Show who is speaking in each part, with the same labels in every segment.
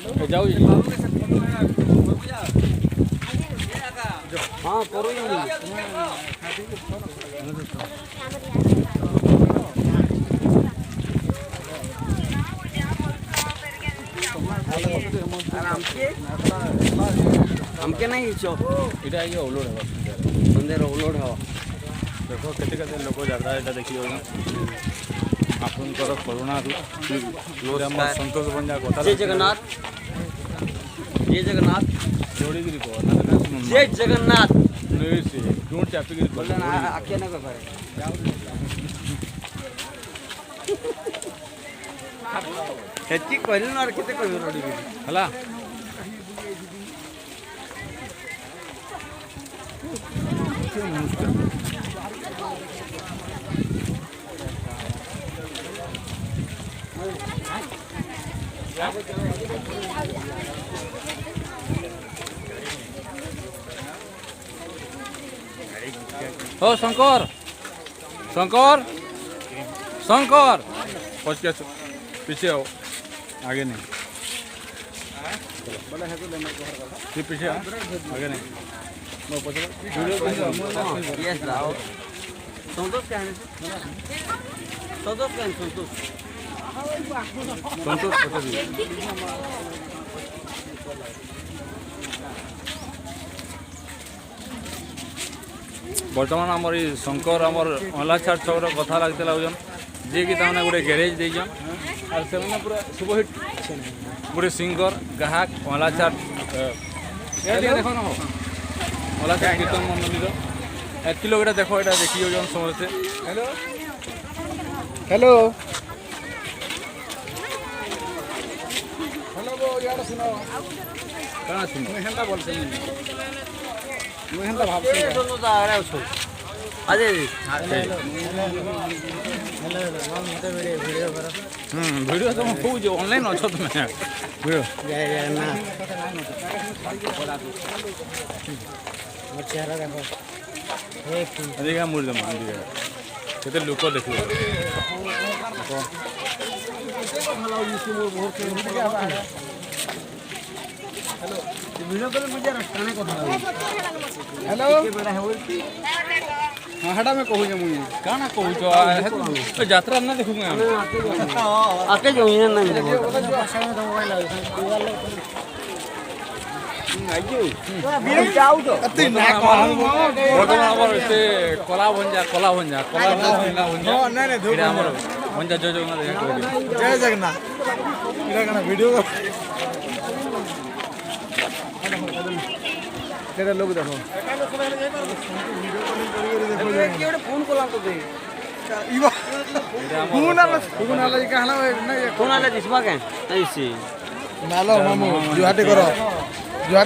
Speaker 1: जाऊ
Speaker 2: हाँ करो हमके नहीं छो
Speaker 1: इटा ये ओलोड है
Speaker 2: मंदिर ओलोड है
Speaker 1: देखो केते केते लोक जाता है देखियो आपनकर करुणा नमस्कार संतोष बंजा कथा
Speaker 2: जय जगन्नाथ जय जगन्नाथ
Speaker 1: जोड़ी गिरी को ना
Speaker 2: जय जगन्नाथ
Speaker 1: नहीं से डोंट चापी गिरी
Speaker 2: बोले ना आके ना करे हेची कहली ना केते कहबो रोडी
Speaker 1: हला ओ शंकर शंकर शंकर पहुंच गया पीछे आओ आगे नहीं ये पीछे आगे नहीं
Speaker 2: यस लाओ संतोष क्या है संतोष क्या है संतोष
Speaker 1: संतोष पता दिए बर्तमान आमर शंकर आमर अला छाड़ छौर कथा लगते लगन जी कि तमने गोटे गैरेज देजन और से पूरा सुपरहिट गोटे सिंगर गाहक अला छाड़ देखो ना अला छाड़ कीर्तन मंडली 1 किलोमीटर देखो ये देखी जन समस्ते हेलो हेलो हेलो वो यार सुनो कहाँ सुनो मैं हेंदा बोल सही मैं हेंदा भाव से
Speaker 2: सुनो तो आ रहा है उसको अजय
Speaker 1: वीडियो तो खूब जो ऑनलाइन अच्छो तुम वीडियो
Speaker 2: ना चेहरा देखो
Speaker 1: देखा मुर्द मान दिया केते लोक देखियो
Speaker 2: हेलो वीडियो कॉल मुझे रस्ताने को
Speaker 1: हेलो हाँ हटा मैं कहूँ मुझे काना कहूँ तो यात्रा ना देखूंगा
Speaker 2: आके जो ये ना
Speaker 1: कला भंजा भंजा जय जगन्नाथ वीडियो लोग देखो
Speaker 2: फोन कोला तो दे फोन आला दिसबा के ऐसे
Speaker 1: नालो मामू जुहाटे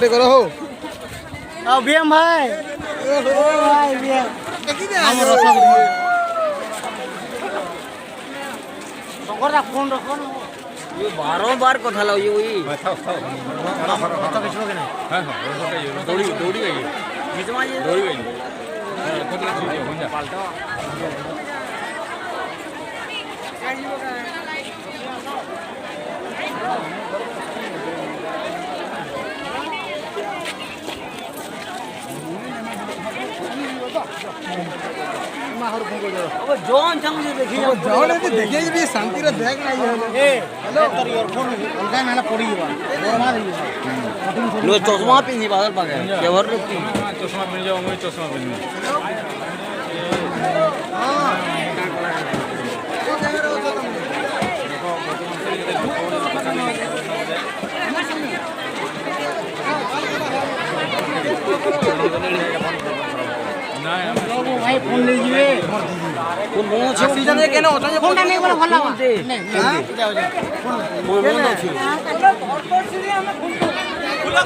Speaker 1: करो हो
Speaker 2: आ बीएम भाई ओ भाई बीएम हमरा फोन रखो ना ये बार कथा लाओ ये वही कथा किसको के ना
Speaker 1: हां दौड़ी गई
Speaker 2: बीच में ये
Speaker 1: दौड़ी गई पाल्टा
Speaker 2: अब जॉन संग देखि
Speaker 1: जॉन देखिए भी शांति रे देख नहीं है
Speaker 2: ए हेलो तर ईयरफोन अलगा नाला पड़ी बा लो चश्मा पिनी बादल पाके केवर रुकी
Speaker 1: चश्मा पिन जाओ मैं चश्मा पिन
Speaker 2: हां भाई फोन ले जिवे फोन मो छ सीजन के न होछ फोन नहीं बोला भला बा नहीं जाओ फोन फोन अछि खुला